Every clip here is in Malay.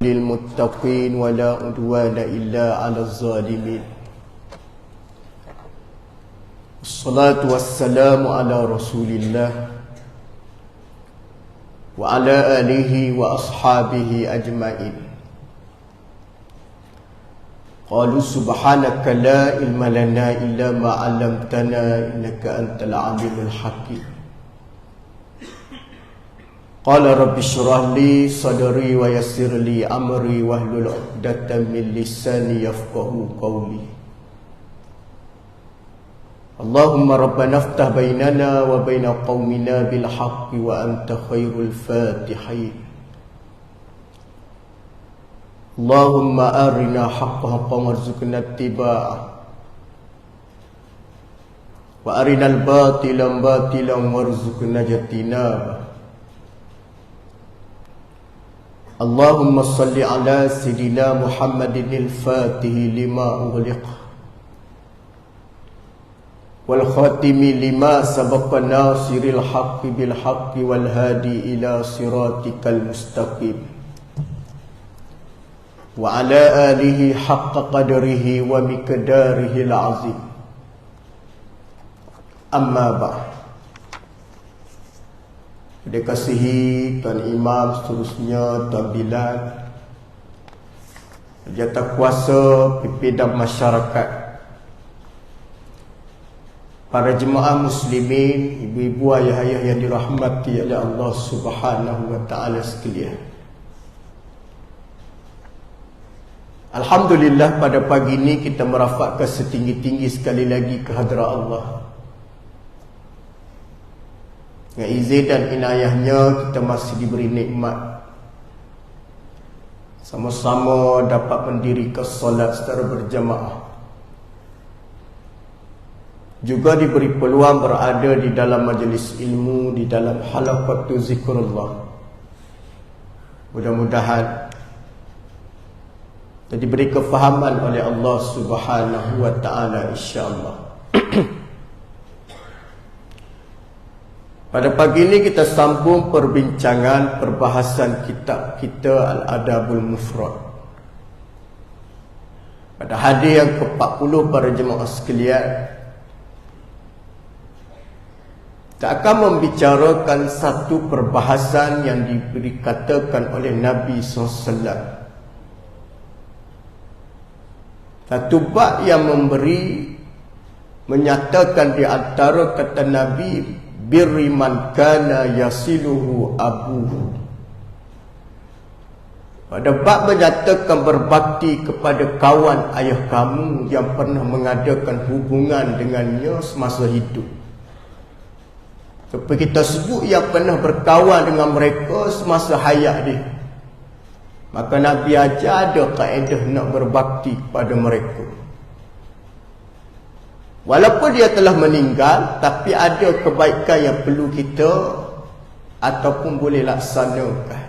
للمتقين ولا عدوان إلا على الظالمين. الصلاة والسلام على رسول الله وعلى آله وأصحابه أجمعين. قالوا سبحانك لا علم لنا إلا ما علمتنا إنك أنت العليم الحكيم. قال رب اشرح لي صدري ويسر لي أمري واحلل عقدة من لساني يفقهوا قولي. اللهم ربنا افتح بيننا وبين قومنا بالحق وأنت خير الفاتحين. اللهم أرنا حق حقا وارزقنا اتباعه وأرنا الباطل باطلا وارزقنا اجتنابه. اللهم صل على سيدنا محمد الفاتح لما أغلق والخاتم لما سبق ناصر الحق بالحق والهادي إلى صراطك المستقيم وعلى آله حق قدره ومقداره العظيم. أما بعد. Dikasihi Tuan Imam, seterusnya Tuan Bilal, Jatakuasa, pimpin dan masyarakat, para jemaah muslimin, ibu-ibu, ayah-ayah yang dirahmati oleh Allah Subhanahu wa taala sekalian. Alhamdulillah, pada pagi ini kita merafakkan setinggi-tinggi sekali lagi ke hadrat Allah. Dengan izin dan inayahnya kita masih diberi nikmat sama-sama dapat mendirikan solat secara berjamaah, juga diberi peluang berada di dalam majlis ilmu, di dalam halaqatul zikrullah. Mudah-mudahan diberi kefahaman oleh Allah Subhanahu wa taala, insya-Allah. Pada pagi ini kita sambung perbincangan perbahasan kitab kita Al-Adabul Mufrad. Pada hadis yang ke-40 para jemaah sekalian, kita akan membicarakan satu perbahasan yang dikatakan oleh Nabi SAW. Satu bab yang menyatakan di antara kata Nabi, birri man kana yasiluhu abuhu. Pada bab menyatakan berbakti kepada kawan ayah kamu yang pernah mengadakan hubungan dengannya semasa hidup. Seperti kita sebut, yang pernah berkawan dengan mereka semasa hayat dia. Maka Nabi ajar ada kaedah nak berbakti kepada mereka. Walaupun dia telah meninggal, tapi ada kebaikan yang perlu kita ataupun boleh laksanakan.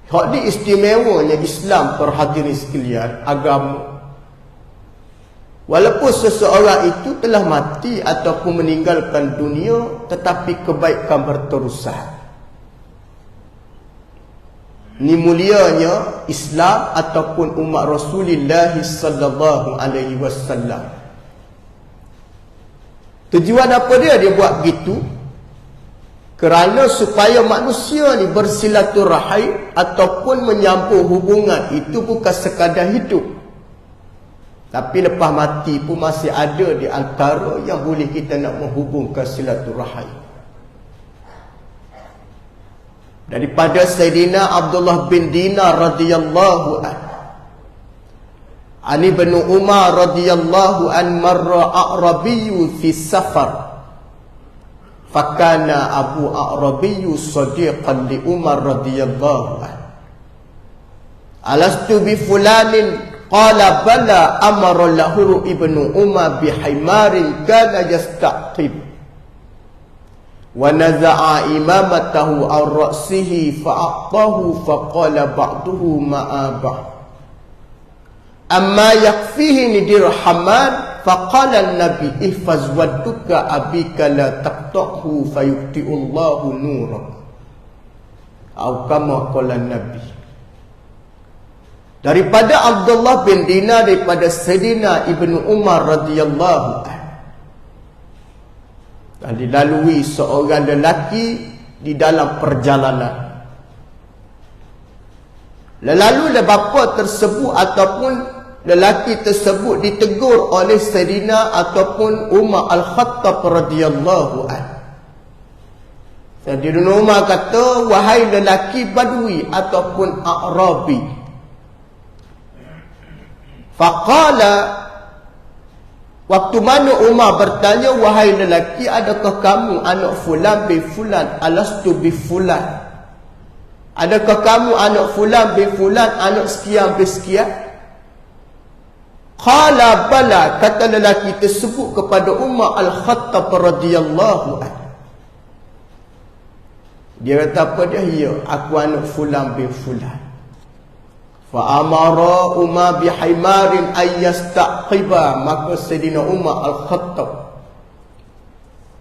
Hak ni istimewanya Islam, perhatian sekalian, agama. Walaupun seseorang itu telah mati ataupun meninggalkan dunia, tetapi kebaikan berterusan. Ni mulianya Islam ataupun umat Rasulullah sallallahu alaihi wasallam. Tujuan apa dia buat gitu? Kerana supaya manusia ni bersilaturahim ataupun menyambung hubungan itu bukan sekadar hidup, tapi lepas mati pun masih ada di antara yang boleh kita nak menghubungkan silaturahim. Daripada Sayyidina Abdullah bin Dinar radhiyallahu anhu, Ani bin Umar radhiyallahu an marra a'rabiyyu fi safar fakana Abu A'rabiyyu sadiqan li Umar radhiyallahu an. Alastu bi fulanin qala bala amara lahu ibnu Umar bi himarin kana yastaqib wa naza'a imamatahu an ra'sihi fa'aqahu faqala ba'duhu ma'abah amma yakfihi dirhaman faqala an-nabi ihfaz wadduka abika la taqta'hu fayuqti'ullahu nurak. Atau kama qala an-nabi daripada Abdullah bin Dinar daripada Sayyidina Ibnu Umar radhiyallahu anhu. Dan dilalui seorang lelaki di dalam perjalanan. Lalu bapa tersebut ataupun lelaki tersebut ditegur oleh Sayyidina ataupun Umar Al-Khattab radhiyallahu anhu. Sayyidina Umar kata, wahai lelaki Badui ataupun A'rabi. Faqala, waktu mana Umar bertanya, wahai lelaki, adakah kamu anak fulan bin fulan, alastu bi fulan? Adakah kamu anak fulan bin fulan, anak sekian bin sekian? Qala bala, kata lelaki tersebut kepada Umar Al-Khattab radhiyallahu anhu. Dia kata apa dia? Ya, aku anak fulan bin fulan. Fa amara Umar bi himarin ayyastaqiba, maka Sayyidina Umar Al-Khattab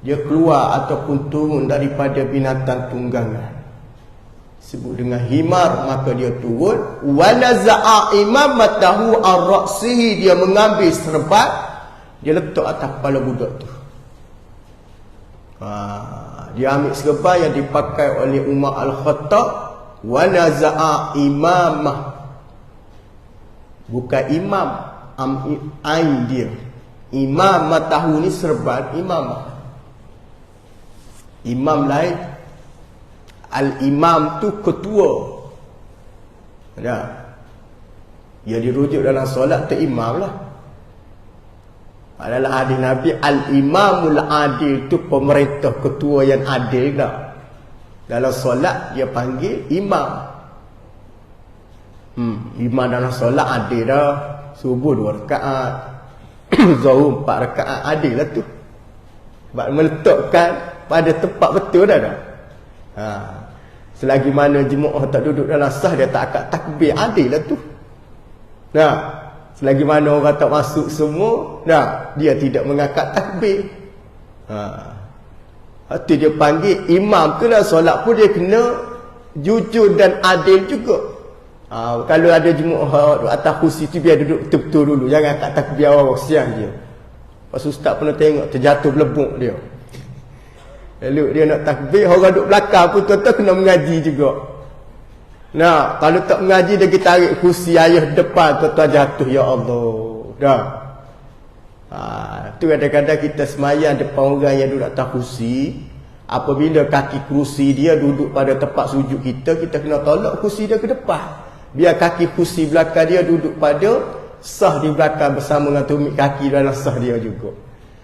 dia keluar ataupun turun daripada binatang tunggangan, sebut dengan himar, maka dia turun. Wa naza'a imamatahu ar-ra'sihi, dia mengambil serban, dia letak atas kepala budak tu. Dia ambil serban yang dipakai oleh Umar Al-Khattab. Wa naza'a imamah, bukan imam, ain dia. Imamatahu ni serban imamah. Imam lain, al-imam tu ketua. Ada. Dia dirujuk dalam solat tu imam lah. Adalah hadis Nabi, al-imamul adil tu pemerintah, ketua yang adil dah. Dalam solat dia panggil imam. Imam dalam solat adil dah. Subuh 2 rakaat, Zuhur 4 rakaat, adil lah tu. Sebab meletakkan pada tempat betul dah. Selagi mana jemaah tak duduk dalam sah, dia tak akad takbir, adil lah tu. Selagi mana orang tak masuk semua, dia tidak mengakad takbir. Itu dia panggil imam tu lah. Solat pun dia kena jujur dan adil juga. Kalau ada jemaah atas kursi tu, biar duduk betul-betul dulu, jangan akad takbir awal siang dia. Pas ustaz pernah tengok terjatuh belebuk dia. Lalu dia nak takbir, orang duduk belakang pun tuan-tuan kena mengaji juga. Kalau tak mengaji, dia kita tarik kursi ayah depan, tuan-tuan jatuh, ya Allah. Tu kadang-kadang kita semayang depan orang yang duduk atas kursi. Apabila kaki kursi dia duduk pada tempat sujud kita, kita kena tolak kursi dia ke depan. Biar kaki kursi belakang dia duduk pada sah di belakang bersama dengan tumit kaki dalam sah dia juga.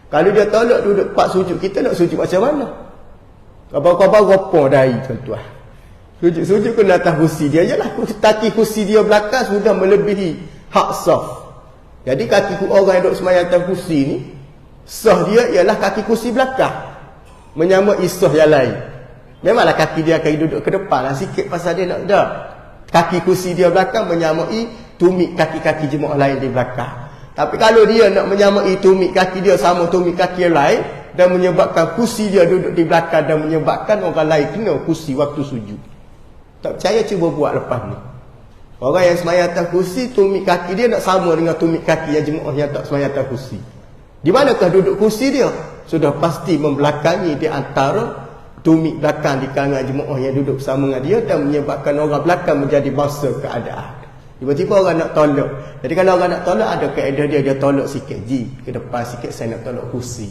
Kalau dia tolak duduk tempat sujud, kita nak sujud macam mana? Khabar-khabar ropong dahi tuan-tuan. Sujud kena atas kursi dia je lah. Kaki kursi dia belakang sudah melebihi hak sah. Jadi kaki orang yang duduk semayang atas kursi ni, sah dia ialah kaki kursi belakang, menyamai sah yang lain. Memanglah kaki dia akan duduk ke depan lah sikit, pasal dia nak dah. Kaki kursi dia belakang menyamai tumit kaki-kaki jemaah lain di belakang. Tapi kalau dia nak menyamai tumit kaki dia sama tumit kaki yang lain, dan menyebabkan kursi dia duduk di belakang, dan menyebabkan orang lain kena kursi waktu sujud, tak percaya, cuba buat lepas ni. Orang yang semayang atas kursi, tumit kaki dia nak sama dengan tumit kaki yang jemaah yang tak semayang atas kursi. Di manakah duduk kursi dia? Sudah pasti membelakangi di antara tumit belakang di kalangan jemaah yang duduk bersama dengan dia, dan menyebabkan orang belakang menjadi bangsa keadaan. Tiba-tiba orang nak tolak. Jadi kalau orang nak tolak, ada kaedah dia tolak sikit. Ke depan sikit, saya nak tolak kursi.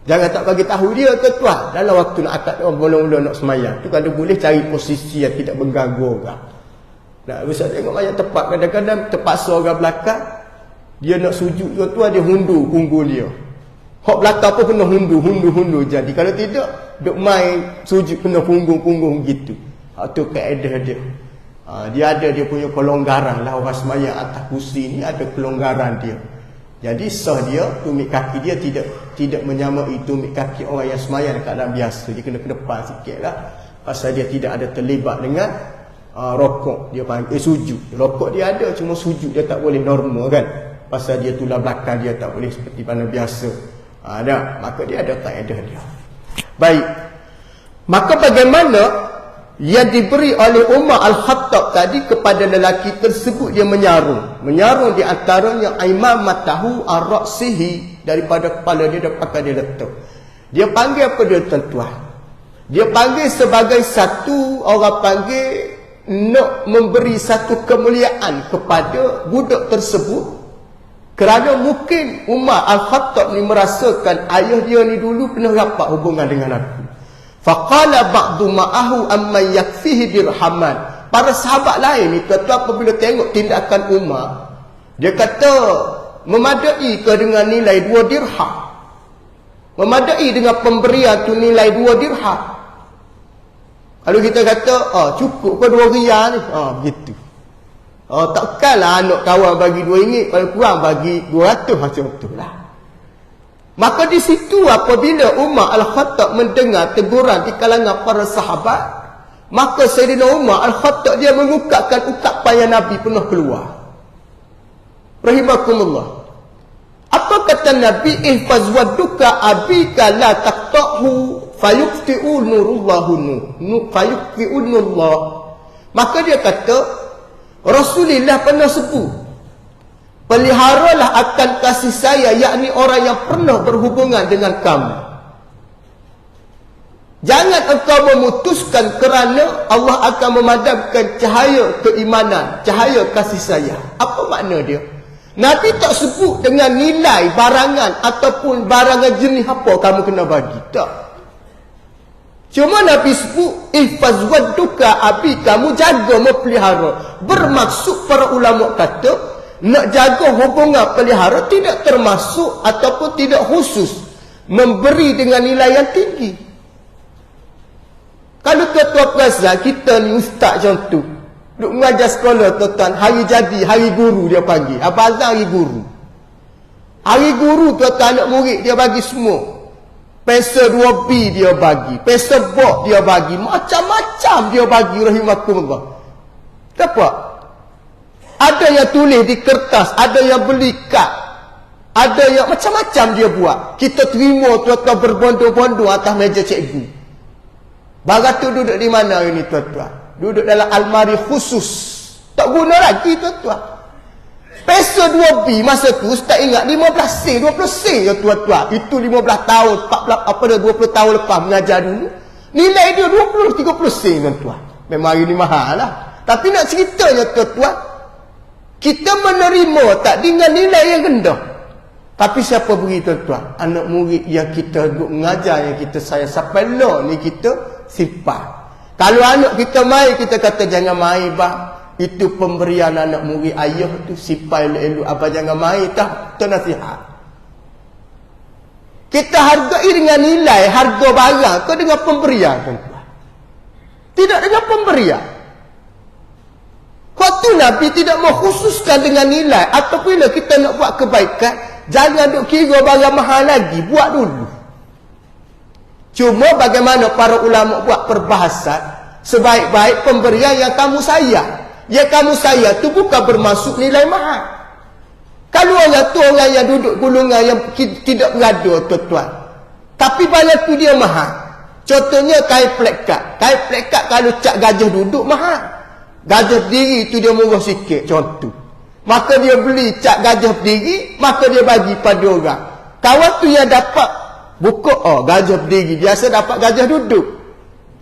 Jangan tak bagi tahu dia, tuan-tuan. Dalam waktu nak akad orang mula-mula nak semayang tu, kalau boleh cari posisi yang tidak mengganggu orang. Bisa tengok banyak tempat, kadang-kadang terpaksa orang belakang, dia nak sujud tuan-tuan, dia hundur punggung dia. Hak belakang pun kena hundur. Jadi kalau tidak, duk main sujud kena punggung gitu. Itu kaedah dia. Dia ada dia punya kelonggaran lah. Orang semayang atas kursi ni ada kelonggaran dia. Jadi sah dia, tumit kaki dia tidak menyamai tumit kaki orang yang semayang dekat dalam biasa. Dia kena ke depan sikit lah, pasal dia tidak ada terlibat dengan rokok. Dia panggil sujud. Rokok dia ada, cuma sujud dia tak boleh normal kan, pasal dia tulang belakang dia tak boleh seperti mana biasa. Maka dia ada kaedah dia. Baik. Maka bagaimana yang diberi oleh Umar Al-Khattab tadi kepada lelaki tersebut, dia menyarung di antaranya imamatahu ar-ra'sihi, daripada kepala dia pakai dia letak. Dia panggil apa dia, tuan-tuan? Dia panggil sebagai satu, orang panggil nak memberi satu kemuliaan kepada budak tersebut, kerana mungkin Umar Al-Khattab ni merasakan ayah dia ni dulu pernah rapat hubungan dengan aku. Faqala ba'du ma'ahu amma yakfihi dirhaman. Para sahabat lain ni, tuan-tuan, apabila tengok tindakan Umar, dia kata memadai ke dengan nilai 2 dirham. Memadai dengan pemberian tu nilai 2 dirham. Kalau kita kata, cukup ke 2 riyal ni? Begitu. Takkanlah anak kawan bagi 2 ringgit, kalau kurang bagi 200, macam tu lah. Maka di situ apabila Umar Al-Khattab mendengar teguran di kalangan para sahabat, maka Sayyidina Umar Al-Khattab dia mengungkapkan ucapan yang Nabi pernah keluar. Rahimakumullah. Apa kata Nabi? Ihfaz waduka abika la taqta'hu fayuqti'u nurullahu fayuqti'u nurullah. Maka dia kata, Rasulullah pernah sebut, peliharalah akan kasih saya, yakni orang yang pernah berhubungan dengan kamu. Jangan engkau memutuskan, kerana Allah akan memadamkan cahaya keimanan, cahaya kasih saya. Apa makna dia? Nabi tak sebut dengan nilai barangan ataupun barangan jenis apa kamu kena bagi. Tak. Cuma Nabi sebut, ihfaz wadduka abi, kamu jaga, mempelihara. Bermaksud para ulama kata, nak jaga hubungan pelihara tidak termasuk ataupun tidak khusus memberi dengan nilai yang tinggi. Kalau tuan-tuan perasan, kita ni ustaz macam tu, duk mengajar sekolah, tuan-tuan, hari jadi, hari guru dia panggil. Apa azan hari guru? Hari guru, tuan-tuan, anak murid dia bagi semua. Pensel 2B dia bagi, pensel box dia bagi, macam-macam dia bagi, rahimakumullah. Dapat? Ada yang tulis di kertas, ada yang beli kad, ada yang macam-macam dia buat. Kita terima, tuan-tuan, berbondong-bondong atas meja cikgu. Barang tu duduk di mana ini, tuan-tuan? Duduk dalam almari khusus. Tak guna lagi, tuan-tuan. Pensel 2B masa tu, Ustaz ingat 15 sen, 20 sen ya, tuan-tuan. Itu 15 tahun, 20 tahun lepas mengajar dulu. Nilai dia 20-30 sen, tuan-tuan. Memang hari ni mahal lah. Tapi nak ceritanya, tuan-tuan, kita menerima tak dengan nilai yang rendah. Tapi siapa beri, tuan-tuan? Anak murid yang kita duduk mengajar, yang kita sayang. Sampai lah ni kita simpan. Kalau anak kita main, kita kata jangan main, bah. Itu pemberian anak murid ayah tu, simpan elok-elok. Abah jangan main, tak? Itu nasihat. Kita hargai dengan nilai, harga barang ke dengan pemberian, tuan-tuan? Tidak dengan pemberian. Waktu Nabi tidak mengkhususkan dengan nilai. Apabila kita nak buat kebaikan, jangan duk kira barang mahal lagi, buat dulu. Cuma bagaimana para ulama buat perbahasan, sebaik-baik pemberian yang kamu sayang. Yang kamu sayang tu bukan bermaksud nilai mahal. Kalau orang tu orang yang duduk golongan yang tidak berada, tuan-tuan, tapi barang tu dia mahal. Contohnya kain plekat. Kain plekat kalau cat gajah duduk mahal. Gajah berdiri tu dia murah sikit, contoh. Maka dia beli cat gajah berdiri, maka dia bagi pada orang. Kawan tu yang dapat buka, gajah berdiri. Biasa dapat gajah duduk.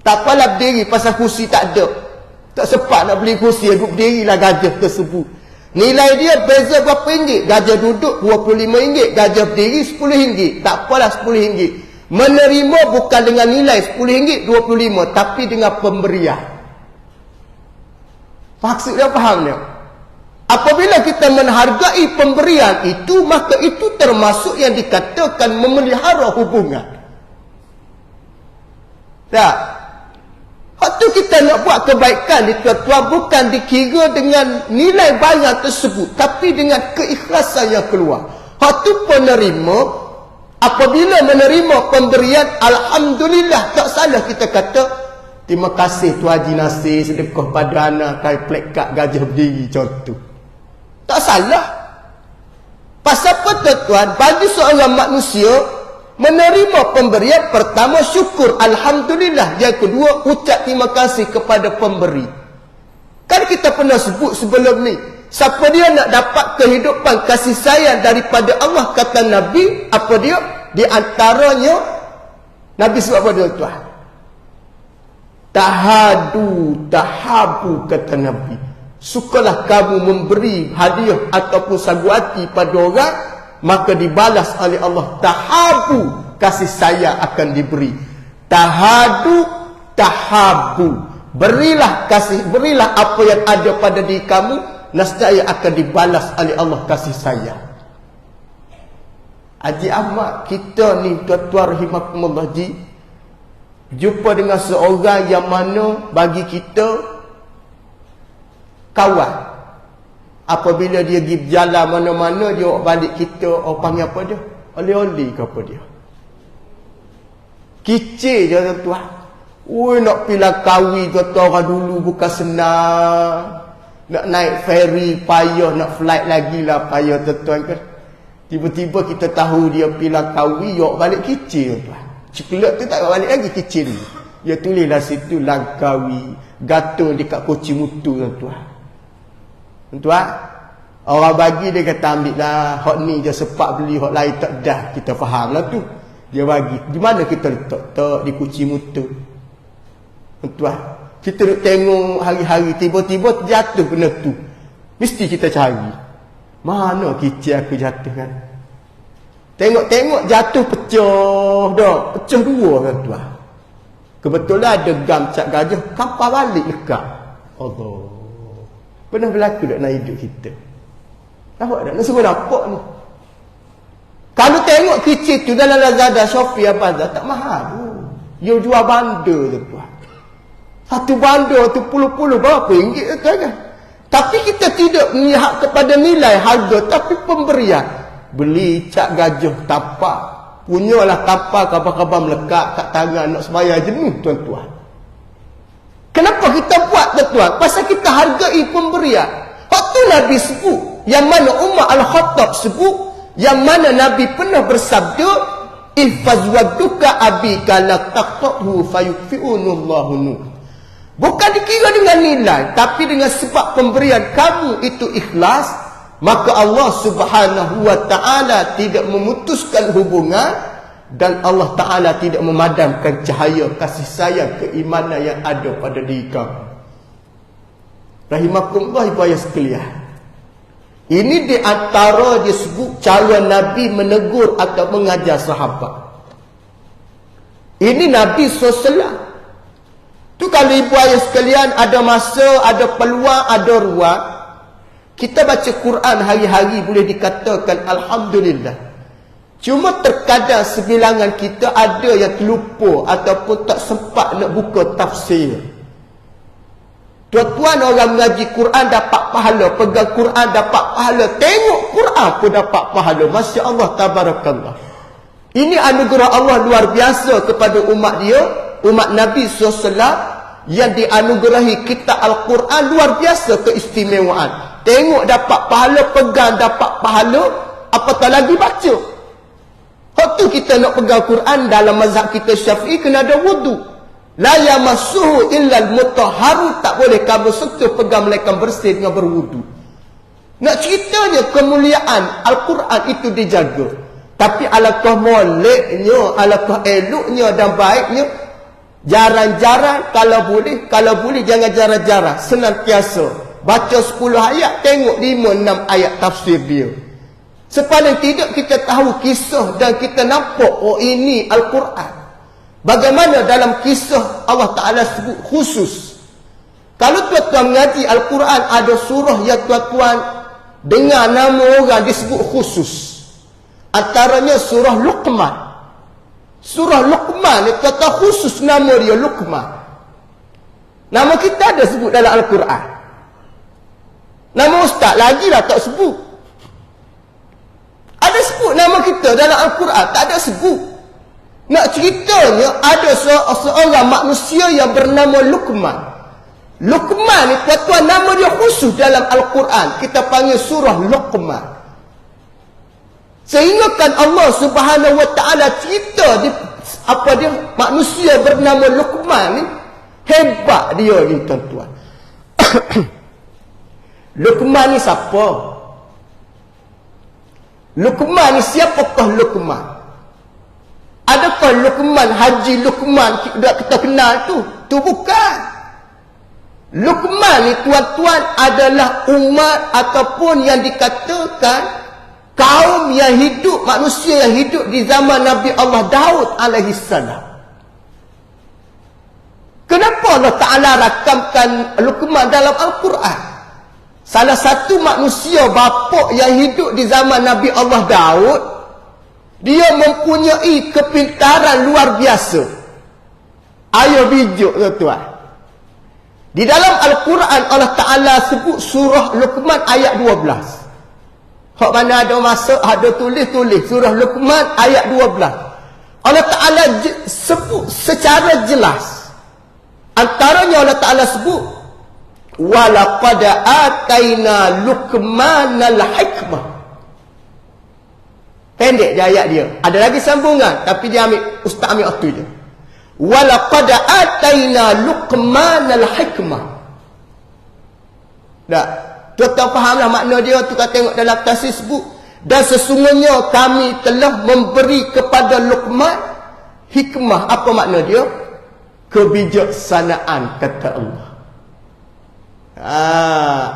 Tak apalah berdiri pasal kursi tak ada. Tak sempat nak beli kursi, duduk berdirilah gajah tersebut. Nilai dia beza berapa ringgit? Gajah duduk RM25, gajah berdiri RM10. Tak apalah RM10. Menerima bukan dengan nilai RM10, RM25, tapi dengan pemberian. Maksudnya faham tak? Apabila kita menghargai pemberian itu, maka itu termasuk yang dikatakan memelihara hubungan. Tak? Waktu kita nak buat kebaikan, tuan-tuan, bukan dikira dengan nilai barang tersebut, tapi dengan keikhlasan yang keluar. Waktu penerima, apabila menerima pemberian, alhamdulillah, tak salah kita kata, terima kasih Tuan Haji Nasir sedekah pada anak kain plekat gajah berdiri, contoh. Tak salah. Pasal apa, tuan-tuan? Bagi seorang manusia, Menerima pemberian, pertama syukur, alhamdulillah. Yang kedua, ucap terima kasih kepada pemberi. Kan kita pernah sebut sebelum ni, siapa dia nak dapat kehidupan kasih sayang daripada Allah, kata Nabi, apa dia? Di antaranya Nabi sebut apa dia, tuan? Tahadu, tahabu, kata Nabi. Sukalah kamu memberi hadiah ataupun sagu hati pada orang, maka dibalas oleh Allah. Tahabu, kasih sayang akan diberi. Tahadu, tahabu. Berilah kasih, berilah apa yang ada pada diri kamu, nescaya akan dibalas oleh Allah kasih sayang. Haji Ahmad, kita ni tuan-tuan rahimakumullah ji, jumpa dengan seorang yang mana bagi kita kawan. Apabila dia pergi berjalan mana-mana, dia balik kita, orang panggil apa dia? Oleh-oleh ke apa dia? Kicir je tuan-tuan. Ui, nak pergi Langkawi, kata orang dulu bukan senang. Nak naik ferry payah, nak flight lagi lah payah tuan-tuan kan. Tiba-tiba kita tahu dia pergi Langkawi, dia balik kicir tuan. Coklat tu tak balik lagi kicir ni. Dia tulislah situ Langkawi, gantung dekat koci mutu tuan-tuan. Tuan, orang bagi dia kata ambil lah, hak ni je sepak beli, hak lain tak dah. Kita faham lah tu. Dia bagi. Di mana kita letak? Tak di kunci mutu. Tuan, kita duk tengok hari-hari, tiba-tiba jatuh benda tu. Mesti kita cari. Mana kicir aku jatuh kan? Tengok-tengok jatuh pecah dah. Pecah dua kan tuan. Kebetulan ada gam cat gajah, kapal balik dekat. Allah. Pernah berlaku tak nak hidup kita? Nampak tak? Nak semua nampak ni. Kalau tengok kicir tu dalam Lazada, Shopee apa dah, tak mahal. Dia jual bandar tu tuan. Satu bandar tu puluh-puluh berapa ringgit tu kan? Tapi kita tidak melihat kepada nilai harga, tapi pemberian. Beli cat gajah tapak. Punyalah kapal kabar-kabar melekat kat tangan nak sembahyang jenuh tuan-tuan. Kenapa kita buat tuan-tuan? Pasal kita hargai pemberian. Waktu Nabi sebut, yang mana Umar Al-Khattab sebut, yang mana Nabi pernah bersabda, ihfaz waduka abika la taqtahu fayukfi'unullahu nur. Bukan dikira dengan nilai, tapi dengan sebab pemberian kamu itu ikhlas, maka Allah Subhanahu wa ta'ala tidak memutuskan hubungan, dan Allah Ta'ala tidak memadamkan cahaya kasih sayang keimanan yang ada pada diri kamu. Rahimakumullah ibu ayah sekalian. Ini di antara disebut cara Nabi menegur atau mengajar sahabat. Ini Nabi SAW. Tu kalau ibu ayah sekalian ada masa, ada peluang, ada ruang, kita baca Quran hari-hari boleh dikatakan Alhamdulillah. Cuma terkadang sebilangan kita ada yang terlupa ataupun tak sempat nak buka tafsir. Tuan-tuan, orang mengaji Quran dapat pahala, pegang Quran dapat pahala, tengok Quran pun dapat pahala. Masya Allah, tabarakallah. Ini anugerah Allah luar biasa kepada umat dia, umat Nabi SAW, yang dianugerahi kitab Al-Quran luar biasa keistimewaan. Tengok dapat pahala, pegang dapat pahala, apatah lagi baca. Waktu kita nak pegang Quran dalam mazhab kita Syafi'i, kena ada wudu. La yamassuhu illal mutahharu, tak boleh kamu sentuh pegang melainkan bersih dengan berwudu. Nak ceritanya kemuliaan Al-Quran itu dijaga. Tapi alangkah moleknya, alangkah eloknya dan baiknya, jarang-jarang kalau boleh jangan jarang-jarang, senantiasa baca 10 ayat, tengok 5-6 ayat tafsir dia. Sepaling tidak kita tahu kisah dan kita nampak, oh ini Al-Quran. Bagaimana dalam kisah Allah Ta'ala sebut khusus. Kalau tuan-tuan mengaji Al-Quran, ada surah yang tuan-tuan dengar nama orang disebut khusus. Antaranya surah Luqman. Surah Luqman ni tuan-tuan khusus nama dia Luqman. Nama kita ada sebut dalam Al-Quran. Nama ustaz lagi lah tak sebut. Ada sebut nama kita dalam Al-Quran, tak ada sebut. Nak ceritanya ada seorang manusia yang bernama Luqman. Luqman ni tuan-tuan nama dia khusus dalam Al-Quran. Kita panggil surah Luqman. Sehingga kan Allah Subhanahu wa taala cerita di manusia bernama Luqman ni, hebat dia ni tuan-tuan. Luqman ni siapa? Luqman ni siapakah Luqman? Adakah Luqman Haji Luqman kita kenal tu? Tu bukan. Luqman ni tuan-tuan adalah umat ataupun yang dikatakan kaum yang hidup, manusia yang hidup di zaman Nabi Allah Daud alaihi salam. Kenapa Allah Ta'ala rakamkan Luqman dalam Al-Quran? Salah satu manusia bapa yang hidup di zaman Nabi Allah Daud, dia mempunyai kepintaran luar biasa. Ayo bijuk tuan-tuan. Di dalam Al-Quran Allah Ta'ala sebut surah Luqman ayat 12. Hak mana ada masuk, ada tulis-tulis surah Luqman ayat 12. Allah Ta'ala sebut secara jelas. Antaranya Allah Ta'ala sebut, walaqad ataina Luqmanal hikmah. Pendek je ayat dia. Ada lagi sambungan, tapi dia Ustaz ambil waktu je. Walaqad ataina Luqmanal hikmah. Tak? Tuan-tuan fahamlah makna dia tu, kata tengok dalam tafsir sebut, dan sesungguhnya kami telah memberi kepada Luqman hikmah. Apa makna dia? Kebijaksanaan, kata Allah.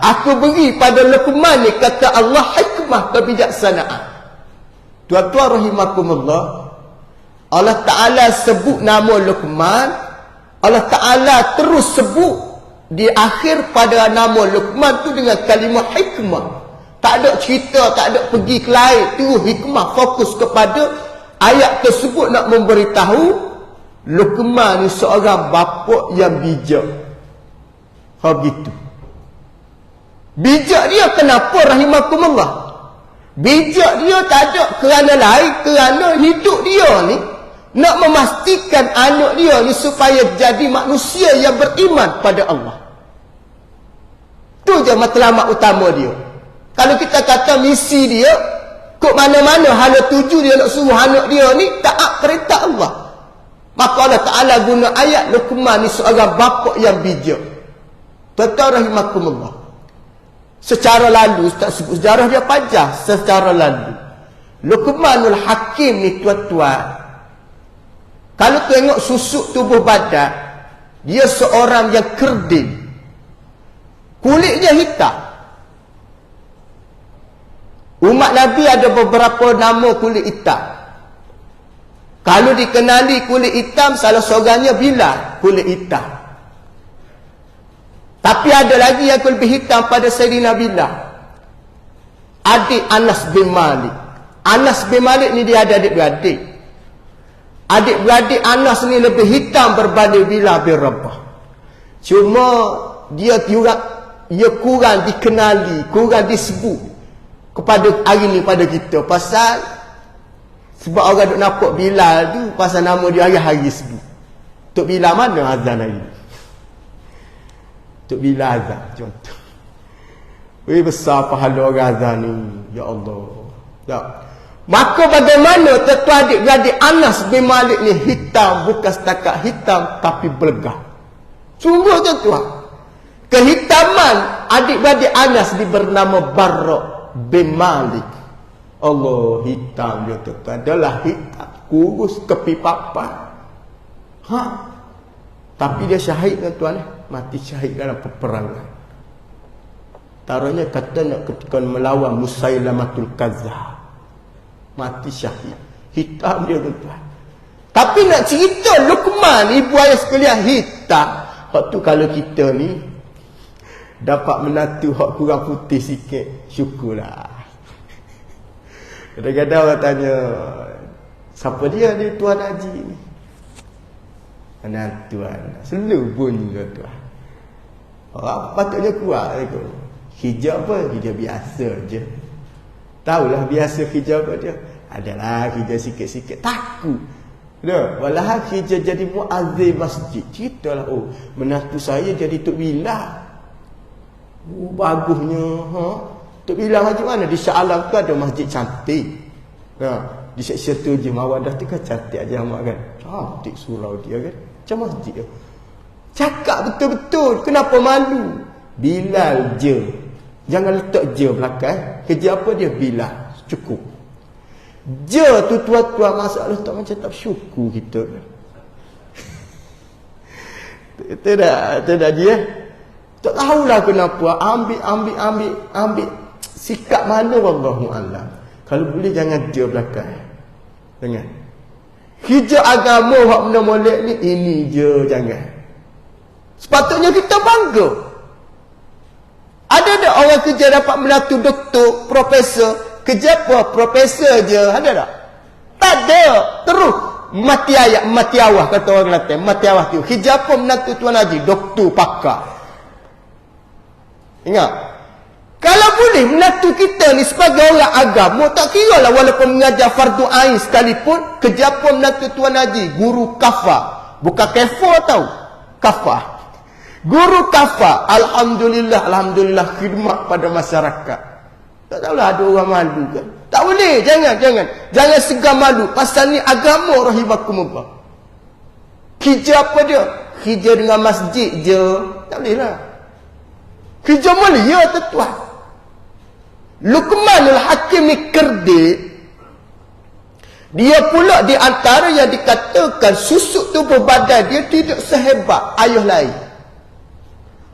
Aku beri pada Luqman ni, kata Allah, hikmah, kebijaksanaan. Tuan-tuan rahimakumullah, Allah Ta'ala sebut nama Luqman, Allah Ta'ala terus sebut di akhir pada nama Luqman tu dengan kalimah hikmah. Tak ada cerita, tak ada pergi ke lain. Tu hikmah, fokus kepada ayat tersebut nak memberitahu Luqman ni seorang bapa yang bijak. Begitu. Bijak dia kenapa rahimakumullah? Bijak dia tak ada kerana lain, kerana hidup dia ni nak memastikan anak dia ni supaya jadi manusia yang beriman pada Allah. Tu je matlamat utama dia. Kalau kita kata misi dia, kok mana-mana hala tuju dia nak suruh anak dia ni taat perintah Allah. Maka Allah Ta'ala guna ayat Luqman ni seorang bapa yang bijak. Tuan-tuan rahimakumullah. Secara lalu, Ustaz sebut sejarah dia panjang. Secara lalu, Luqmanul Hakim ni tuan-tuan, kalau tengok susuk tubuh badan, dia seorang yang kerdil. Kulitnya hitam. Umat Nabi ada beberapa nama kulit hitam. Kalau dikenali kulit hitam, salah seorangnya Bilal, kulit hitam. Tapi ada lagi yang lebih hitam pada Sayyidina Bilal. Adik Anas bin Malik. Anas bin Malik ni dia ada adik-beradik. Adik-beradik Anas ni lebih hitam berbanding Bilal bin Rabah. Cuma dia kurang dikenali, kurang disebut kepada hari ni pada kita. Pasal sebab orang duk nampak Bilal tu, pasal nama dia hari-hari sebut. Tok Bilal mana azan hari ni? Tok Bilal azan contoh. Weh, besar pahala orang azan ni, ya Allah. Tak. Maka bagaimana tuan-tuan adik-beradik Anas bin Malik ni hitam, bukan setakat hitam tapi belegah. Sungguh tuan-tuan. Kehitaman adik-beradik Anas ni bernama Barra bin Malik. Allah, hitam dia tu. Adalah hitam, kurus, kepi papan. Tapi dia syahid tuan-tuan. Mati syahid dalam peperangan. Taruhnya kata nak ketika melawan Musailamatul Kazzab. Mati syahid. Hitam dia tuan-tuan. Tapi nak cerita Luqman, ibu ayah sekalian, hitam. Waktu kalau kita ni dapat menantu hak kurang putih sikit, syukurlah. Kadang-kadang orang tanya, siapa dia Tuan Haji ni? Menantu anak. Selalu bunyi tuan. Orang patutnya kuat tu. Hijab apa? Hijab biasa je. Tahulah biasa hijab apa dia? Adalah hijab sikit-sikit. Takut. Walahal hijab jadi muazzin masjid. Ceritalah, oh, menantu saya jadi Tok Bilal. Bagusnya. Tok Bilal macam mana? Di Shah Alam tu ada masjid cantik. Di seksyen 7 Mawadah tu kan cantik aja mak kan. Cantik surau dia kan. Macam masjid dia. Cakap betul-betul. Kenapa malu? Bilal je. Jangan letak je belakang. Kerja apa dia? Bilal. Cukup. Je tu tuan-tuan masalah tak macam tak bersyukur kita. Tidak dia. Tak tahulah kenapa. Ambil sikap mana wallahu a'lam. Kalau boleh jangan je belakang. Jangan. Hijab agama hak benda molek ni ini je jangan. Sepatutnya kita bangga. Ada tak orang kerja dapat melatu doktor, profesor, kerja apa? Profesor je. Ada tak? Tak ada. Terus mati ayat, mati awah kata orang Kelantan. Mati awah tu. Hijab apa melatu Tuan Haji? Doktor, pakar. Ingat. Kalau boleh menatu kita ni sebagai orang agama, tak kira lah walaupun mengajar fardu ain sekalipun, kerja apa menatu Tuan Haji? Guru kafah. Bukan kafah tau. Kafah. Guru kafah. Alhamdulillah khidmat pada masyarakat. Tak tahulah ada orang malu kan. Tak boleh. Jangan segan malu. Pasal ni agama rahimakumullah. Kerja apa dia? Kerja dengan masjid je. Tak boleh lah. Kerja mulia tuan. Luqmanul Hakim ni kerdik. Dia pula di antara yang dikatakan susuk tubuh badan dia tidak sehebat ayah lain.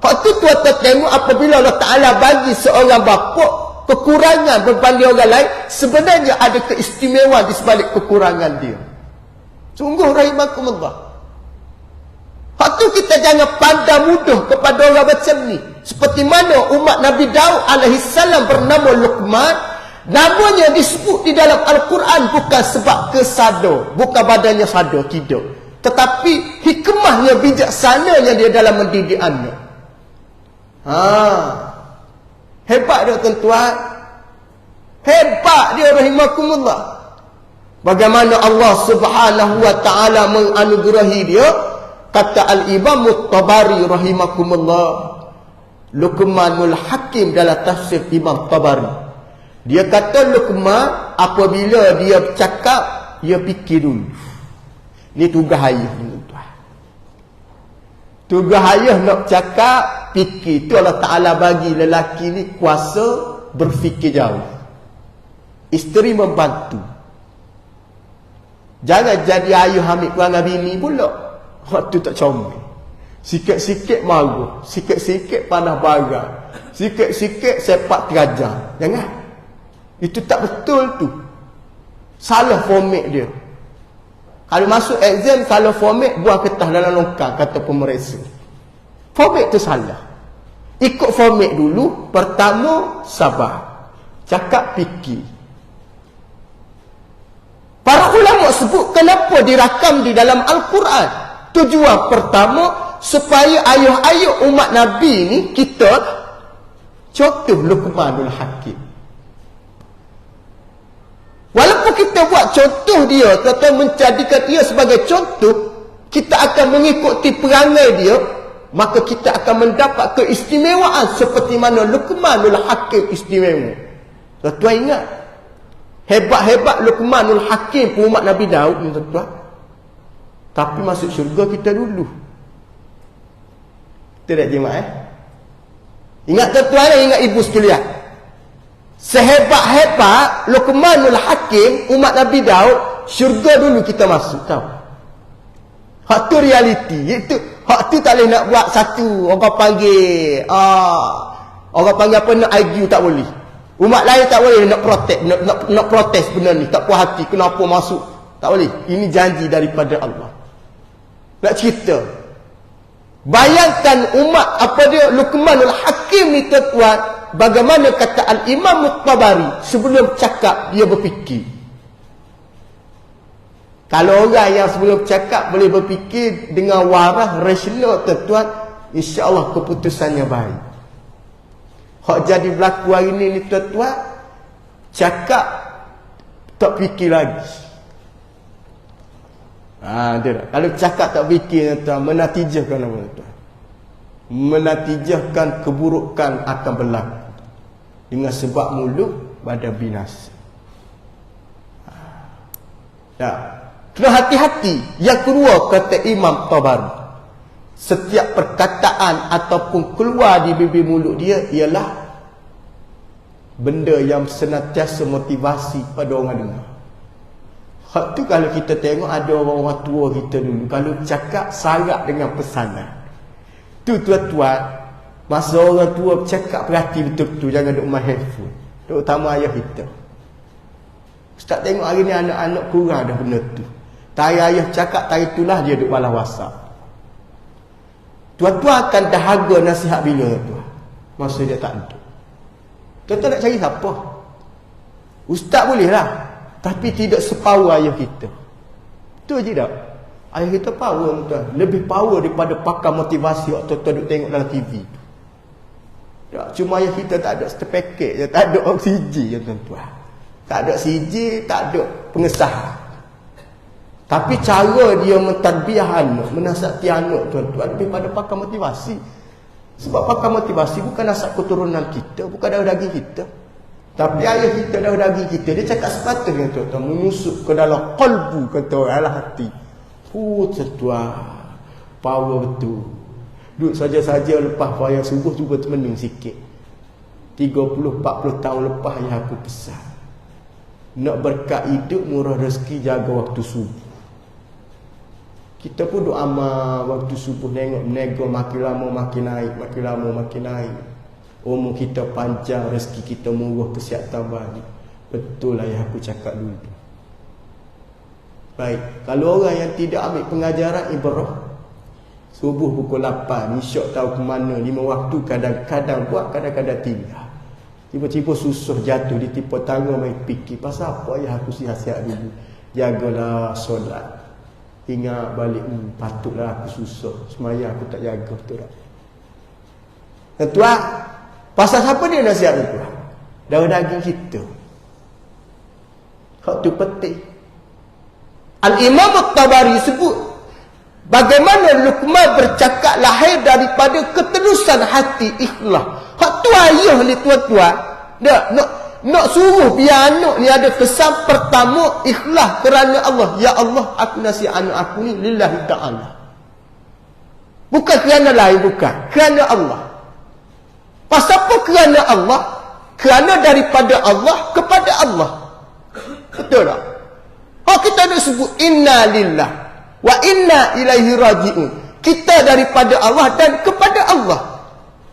Hak tu tuan-tuan tengok apabila Allah Ta'ala bagi seorang bapa kekurangan berbanding orang lain, sebenarnya ada keistimewaan di sebalik kekurangan dia. Sungguh rahimakumullah. Hak tu kita jangan pandang mudah kepada orang macam ni. Seperti mana umat Nabi Daud alaihi salam bernama Luqman, namanya disebut di dalam Al-Quran bukan sebab kesado, bukan badannya sado, tidak. Tetapi hikmahnya, bijaksananya dia dalam mendidik anak. Hebat dia tuan-tuan. Hebat dia rahimakumullah. Bagaimana Allah Subhanahu wa taala menganugerahi dia. Kata Al-Imam At-Tabari rahimakumullah, Luqmanul Hakim dalam tafsir Imam Tabari. Dia kata Luqman apabila dia bercakap, dia fikir dulu. Ni tugas ayah ni tuan. Tugas ayah nak bercakap, fikir. Tu Allah Ta'ala bagi lelaki ni kuasa berfikir jauh. Isteri membantu. Jangan jadi ayah ambil perangai bini pula. Waktu tak comel. Sikit-sikit marah, sikit-sikit panah barang, sikit-sikit sepak terajang. Jangan. Itu tak betul tu. Salah format dia. Kalau masuk exam, salah format, buang kertas dalam longkang, kata pemeriksa. Format tu salah. Ikut format dulu. Pertama, sabar. Cakap fikir. Para ulama sebut kenapa dirakam di dalam Al-Quran. Tujuan pertama, supaya ayah-ayah umat Nabi ni kita contoh Luqmanul Hakim. Walaupun kita buat contoh dia, tetapi menjadikan dia sebagai contoh, kita akan mengikuti perangai dia, maka kita akan mendapat keistimewaan seperti mana Luqmanul Hakim istimewa. Tuan-tuan ingat, hebat-hebat Luqmanul Hakim umat Nabi Daud ni tuan-tuan. Tapi masuk syurga kita dulu. Tidak jemaah. Ingat tuan-tuan, ingat ibu sekalian. Sehebat-hebat Luqmanul Hakim umat Nabi Daud, syurga dulu kita masuk, tahu. Hak tu realiti. Itu hak tu tak boleh nak buat satu orang panggil orang panggil apa, nak argue, tak boleh. Umat lain tak boleh nak protes, nak protes benda ni, tak puas hati kenapa masuk. Tak boleh. Ini janji daripada Allah. Nak cerita. Bayangkan umat apa dia Luqmanul Hakim ni tuan, bagaimana kata Al-Imam At-Tabari, sebelum cakap dia berfikir. Kalau orang yang sebelum cakap boleh berfikir dengan waras, rasional tuan, insya-Allah keputusannya baik. Hak jadi berlaku hari ni tuan, cakap tak fikir lagi. Kalau cakap tak fikir tuan, menatijahkan apa tuan? Menatijahkan keburukan akan berlaku. Dengan sebab mulut pada binasa. Ya. Kena hati-hati. Yang kedua, kata Imam Tabari, setiap perkataan ataupun keluar di bibir mulut dia ialah benda yang senantiasa motivasi pada orang dengar. Hak tu kalau kita tengok ada orang-orang tua kita dulu, kalau cakap syarat dengan pesanan. Tu tuan-tuan, masa orang tua bercakap perhati betul-betul, jangan duk main handphone. Terutama ayah kita. Ustaz tengok hari ni anak-anak kurang dah benda tu. Tari ayah cakap, tari itulah dia duk balas WhatsApp. Tuan-tuan akan dahaga nasihat bila tu. Masa dia tak ada. Tuan-tuan nak cari siapa? Ustaz boleh lah, tapi tidak sepower ayah kita. Betul je tak? Ayah kita power tuan. Lebih power daripada pakar motivasi waktu tuan duk tengok dalam TV tu. Tak, cuma ayah kita tak ada sepaket je, tak ada oksigen je tuan-tuan. Tak ada CJ, tak ada pengesahan. Tapi cara dia mentadbiah anak, menasihati anak tuan-tuan lebih pada pakar motivasi. Sebab pakar motivasi bukan asal keturunan kita, bukan darah daging kita. Tapi ayah kita darah daging kita, dia cakap sepatutnya tuan-tuan menusuk ke dalam qalbu, kata orang, dalam hati. Tuan-tuan, power betul. Duduk saja-saja lepas wayang subuh cuba termenung sikit. 30-40 tahun lepas yang aku pesan, nak berkat hidup, murah rezeki, jaga waktu subuh. Kita pun duk amal waktu subuh, tengok menego makin lama makin naik, makin lama makin naik. Umur kita panjang, rezeki kita murah, kesihatan balik. Betul lah yang aku cakap dulu. Baik, kalau orang yang tidak ambil pengajaran ibrah, subuh pukul 8, isyak tahu ke mana, 5 waktu, kadang-kadang buat, kadang-kadang tinggal. Tiba-tiba susah jatuh, ditipu tangan, main fikir, pasal apa yang aku sihat-sihat dulu. Jagalah solat. Ingat balik, patutlah aku susah, semaya aku tak jaga, betul tak? Tuan, pasal siapa dia nasihat tu? Darah daging kita. Hak tu penting. Al-Imam At-Tabari sebut bagaimana Luqman bercakap lahir daripada ketelusan hati, ikhlas. Hak tu ayah ni tuan-tuan. Nak suruh biar anak ni ada kesan pertama, ikhlas kerana Allah. Ya Allah, aku nasihat anak aku ni lillahi ta'ala. Bukan kerana lain, bukan. Kerana Allah. Pasal apa kerana Allah? Kerana daripada Allah kepada Allah. Betul tak? Oh, kita nak sebut inna lillah wa inna ilaihi raji'un. Kita daripada Allah dan kepada Allah.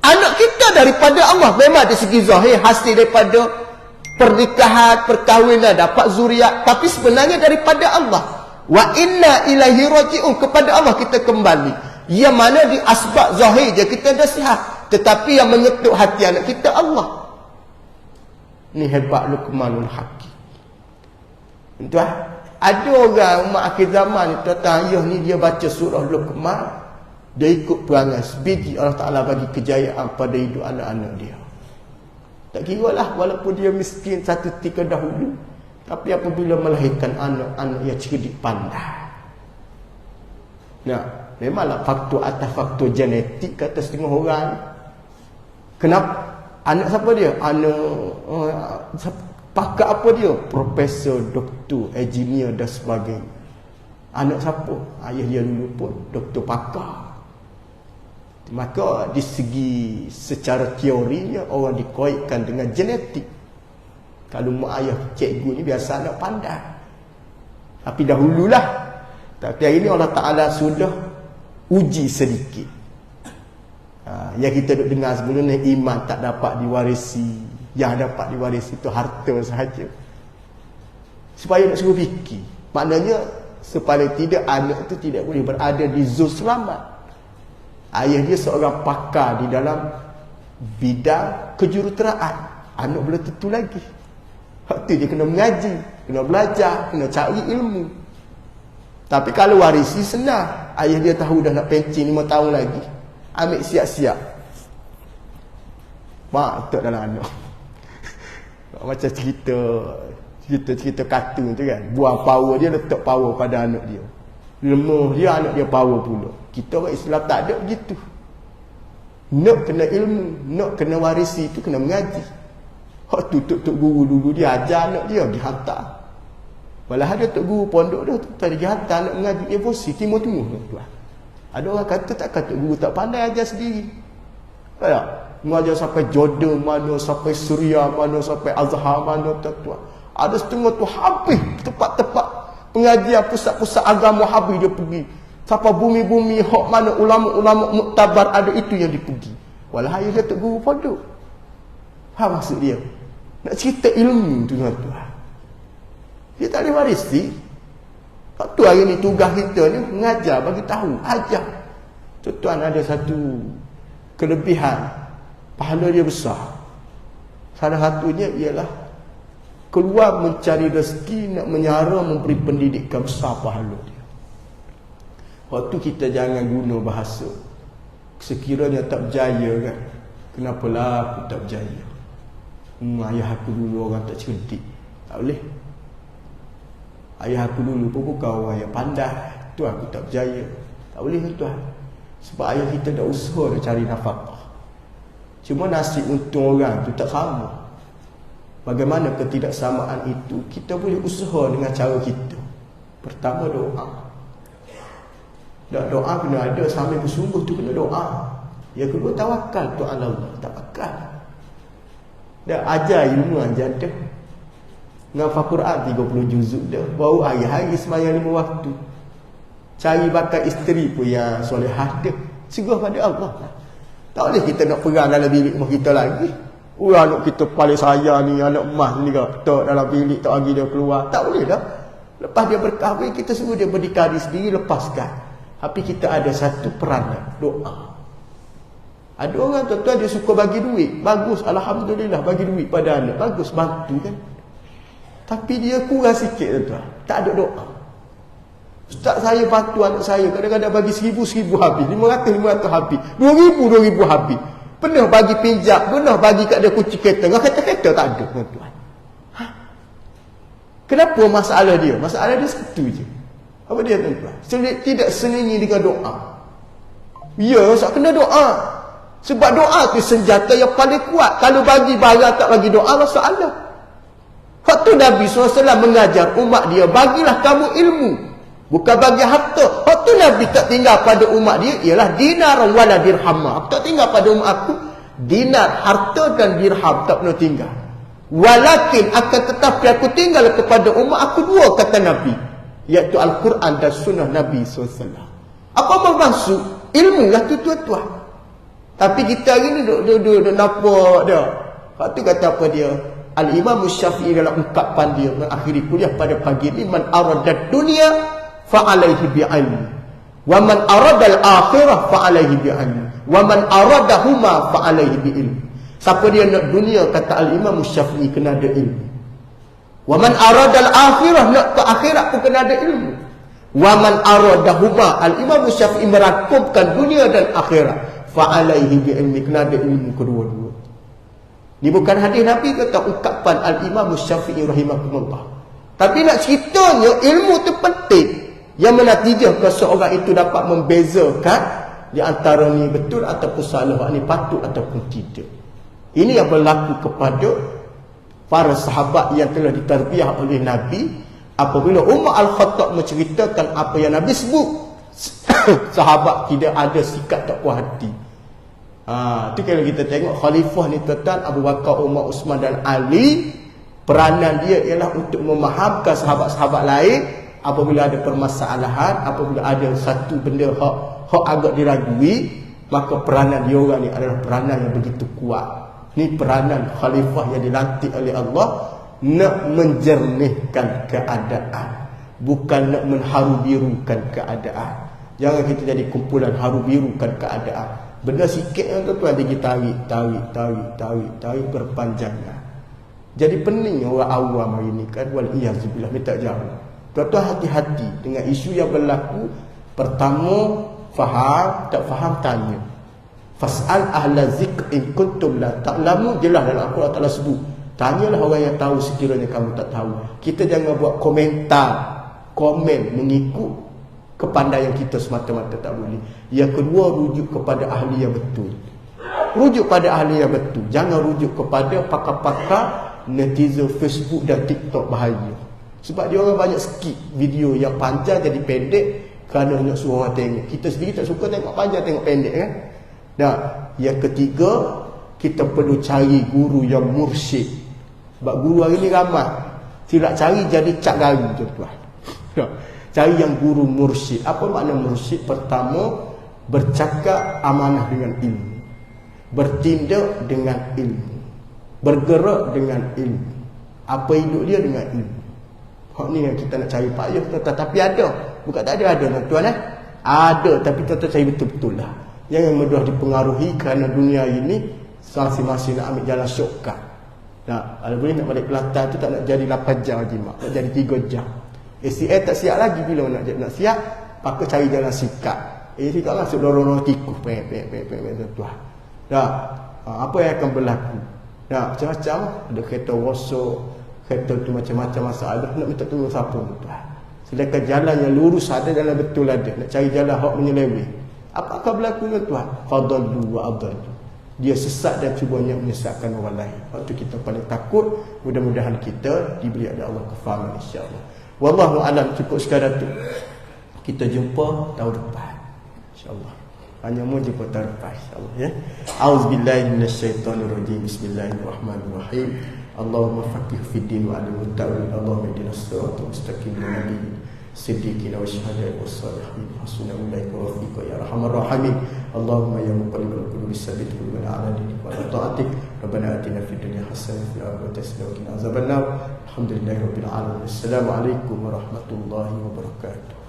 Anak kita daripada Allah. Memang dari segi zahir hasil daripada pernikahan, perkahwinan, dapat zuriat, tapi sebenarnya daripada Allah. Wa inna ilaihi raji'un, kepada Allah kita kembali. Yang mana di asbab zahir je kita dah sihat, tetapi yang mengetuk hati anak kita Allah. Ni hebat Luqmanul Hakim. Tuan, ada orang umat akhir zaman ni, tuan-tuan, ayah ni dia baca surah Luqman, dia ikut perangai sebiji, Allah Ta'ala bagi kejayaan pada hidup anak-anak dia. Tak kira lah, walaupun dia miskin satu ketika dahulu, tapi apabila melahirkan anak-anak yang cerdik pandai. Nah, memanglah faktor atas faktor genetik kata setengah orang. Kenapa? Anak siapa dia? Anak pakar apa dia? Profesor, doktor, engineer dan sebagainya. Anak siapa? Ayah dia dulu pun doktor pakar. Maka di segi secara teorinya orang dikoitkan dengan genetik. Kalau mak ayah cikgu ni biasa anak pandai. Tapi dahululah. Tapi hari ini Allah Ta'ala sudah uji sedikit. Yang kita duk dengar sebelum ni, iman tak dapat diwarisi. Yang dapat diwarisi itu harta sahaja. Supaya nak suruh fikir. Maknanya sepaling tidak anak itu tidak boleh berada di zon selamat. Ayah dia seorang pakar di dalam bidang kejuruteraan. Anak belum tentu lagi. Waktu dia kena mengaji, kena belajar, kena cari ilmu. Tapi kalau warisi senang. Ayah dia tahu dah nak pencing 5 tahun lagi, ambil siap-siap. Mak, tak dalam anak. Macam cerita kartun tu kan. Buang power dia, letak power pada anak dia. Lemah dia, anak dia power pula. Kita orang Islam tak ada begitu. Nak kena ilmu, nak kena warisi itu kena mengaji. Hak tu tok guru dulu dia ajar anak dia, dihantar. Walau ada tok guru pondok dah tuan dia hantar nak mengaji emosi timur-timur tuan. Ada orang kata takkan tok guru tak pandai ajar sendiri. Tak? Mengajar sampai Jordan mana, sampai Suria mana, sampai Azhar mana tuan. Ada setengah tu habis tempat-tempat pengajian pusat-pusat agama habis dia pergi. Sampai bumi-bumi hak mana ulama-ulama muktabar ada itu yang dipergi. Walau dia tok guru pondok. Faham maksud dia? Nak cerita ilmu tu tuan. Dia tak boleh warisi. Tak tu hari ni tugas kita ni mengajar, bagi tahu, ajar. Tuan ada satu kelebihan, pahala dia besar. Salah satunya ialah keluar mencari rezeki, nak menyara, memberi pendidikan, besar pahala dia. Waktu kita jangan guna bahasa sekiranya tak berjaya kan, kenapalah aku tak berjaya, ayah aku dulu orang tak cerdik. Tak boleh. Ayah aku dulu pun bukan orang yang pandai, tu aku tak berjaya. Tak boleh tuan. Sebab ayah kita dah usaha dah cari nafkah. Cuma nasib untung orang tu tak sama. Bagaimana ketidaksamaan itu? Kita boleh usaha dengan cara kita. Pertama doa. Doa kena ada, sambil bersungguh tu kena doa. Yang kedua tawakal tu Allah. Tawakal. Dah ajar ilmu ajar dah. Ngafal Quran 30 juzuk dah. Baru hari-hari sembahyang 5 waktu. Cari bakal isteri pun yang solehah dah. Serah pada Allah. Tak boleh kita nak perang dalam bilik rumah kita lagi. Anak kita paling sayang ni, anak emas ni tak dalam bilik, tak bagi dia keluar. Tak boleh dah. Lepas dia berkahwin, kita suruh dia berdikari sendiri, lepaskan. Tapi kita ada satu peranan, doa. Ada orang tuan-tuan dia suka bagi duit. Bagus, Alhamdulillah bagi duit pada anak. Bagus, bantu kan. Tapi dia kurang sikit tuan-tuan. Tak ada doa. Ustaz saya bantu anak saya, kadang-kadang bagi 1,000 habis, 500 habis, 2,000 habis. Pernah bagi pinjam, pernah bagi kat dia kunci kereta, dengan kereta tak ada tuan-tuan. Kenapa masalah dia? Masalah dia satu je. Apa dia tuan-tuan? Tidak senangi dengan doa. Ya, Ustaz kena doa. Sebab doa tu senjata yang paling kuat. Kalau bagi barang tak bagi doa, masalah. Waktu Nabi SAW mengajar umat dia, bagilah kamu ilmu, bukan bagi harta. Waktu Nabi tak tinggal pada umat dia ialah dinar wala dirham. Aku tak tinggal pada umat aku dinar, harta dan dirham, tak pernah tinggal. Walakin akan tetapi aku tinggal kepada umat aku dua, kata Nabi, iaitu Al-Quran dan Sunnah Nabi SAW. Apa bermaksud? Ilmu lah tu tuan-tuan. Tapi kita hari ni duduk nampak dah. Waktu kata apa dia? Al-Imam Syafi'i dalam ungkapan dia mengakhiri kuliah pada pagi ini, man aradad dunia fa'alaihi bi'ilmi, wa man aradal akhirah fa'alaihi bi'ilmi, wa man aradahuma fa'alaihi bi'ilmi. Siapa dia nak dunia, kata Al-Imam Syafi'i, kena ada ilmu. Wa man aradal akhirah, nak ke akhirat pun kena ada ilmu. Wa man aradahuma, Al-Imam Syafi'i merangkumkan dunia dan akhirat, fa'alaihi bi'ilmi, kena ada ilmu kedua-dua. Ini bukan hadis Nabi, kata ungkapan Al-Imam Syafi'i rahimahullah. Tapi nak ceritanya, ilmu itu penting. Yang menatijahkan seorang itu dapat membezakan di antara ni betul ataupun salah, ni patut ataupun tidak. Ini yang berlaku kepada para sahabat yang telah ditarbiyah oleh Nabi. Apabila Umar Al-Khattab menceritakan apa yang Nabi sebut, sahabat tidak ada sikap tak puas hati. Itu kalau kita tengok khalifah ni tuan-tuan, Abu Bakar, Umar, Uthman dan Ali, peranan dia ialah untuk memahamkan sahabat-sahabat lain apabila ada permasalahan, apabila ada satu benda hak agak diragui, maka peranan dia orang ni adalah peranan yang begitu kuat. Ni peranan khalifah yang dilantik oleh Allah, nak menjernihkan keadaan, bukan nak mengharu-birukan keadaan. Jangan kita jadi kumpulan haru-birukan keadaan. Benda sikit yang tuan-tuan dia tarik berpanjangan. Jadi pening orang awam hari ni kan, wal-iyazubillah, minta jauh. Tuan-tuan hati-hati dengan isu yang berlaku. Pertama, faham, tak faham tanya. Fas'al ahla zikr in kuntum la ta'lamu, jelas dalam Al-Quran Ta'ala sebut. Tanyalah orang yang tahu sekiranya kamu tak tahu. Kita jangan buat komen mengikut kepandaian kita semata-mata, tak boleh. Yang kedua, rujuk kepada ahli yang betul. Rujuk pada ahli yang betul. Jangan rujuk kepada pakar-pakar netizen Facebook dan TikTok, bahaya. Sebab dia orang banyak skip video yang panjang jadi pendek kerana nak suruh orang tengok. Kita sendiri tak suka tengok panjang, tengok pendek kan. Dan yang ketiga, kita perlu cari guru yang mursyid. Sebab guru hari ni ramai. Tidak cari jadi cak garu tuan-tuan. Cari yang guru mursyid. Apa makna mursyid? Pertama, bercakap amanah dengan ilmu, bertindak dengan ilmu, bergerak dengan ilmu, apa hidup dia dengan ilmu. Hak ni yang kita nak cari payah tuan-tuan. Tapi ada, bukan tak ada tuan-tuan ada, tapi tuan-tuan cari betul-betul lah. Jangan mudah dipengaruhi kerana dunia ini masing-masing nak ambil jalan shortcut. Kalau boleh nak balik Kelantan tu tak nak jadi 8 jam lagi mak, nak jadi 3 jam. ACL tak siap lagi. Bila nak siap, pakai cari jalan sikat. Tak masuk dorong-dorong tikus tuan-tuan. Apa yang akan berlaku? Macam-macam. Ada kereta rosak, kereta tu macam-macam masalah. Nak minta tolong siapa tuan? Sedangkan jalan yang lurus ada, jalan betul ada. Nak cari jalan hak menyeleweng. Apa akan berlaku tuan? Fadallu wa adallu. Dia sesat dan cubanya menyesatkan orang lain. Waktu kita paling takut, mudah-mudahan kita diberi oleh Allah kefahaman insya-Allah. Wallahu alam, cukup sekadar tu. Kita jumpa tahun depan insya-Allah. Hanya mau jumpa tahun depan insya-Allah ya. Auzubillahi minasyaitonirrajim. Bismillahirrahmanirrahim. Allahumma faqih fid din wa 'allimhu ta'wil. Allahumma ihdinas siratal mustaqim wa nabiyyina siddiqina wa syuhada'i was salihin. Hasuna ulaika rafiqa ya arhamar rahimin. Allahumma ya muqallibal qulubi tsabbit qulubana 'ala dinik wa 'ala ta'atik. Rabbana atina fid dunya hasanah wa fil akhirati hasanah wa qina azabannar. Alhamdulillahirabbil alamin. Assalamualaikum warahmatullahi wabarakatuh.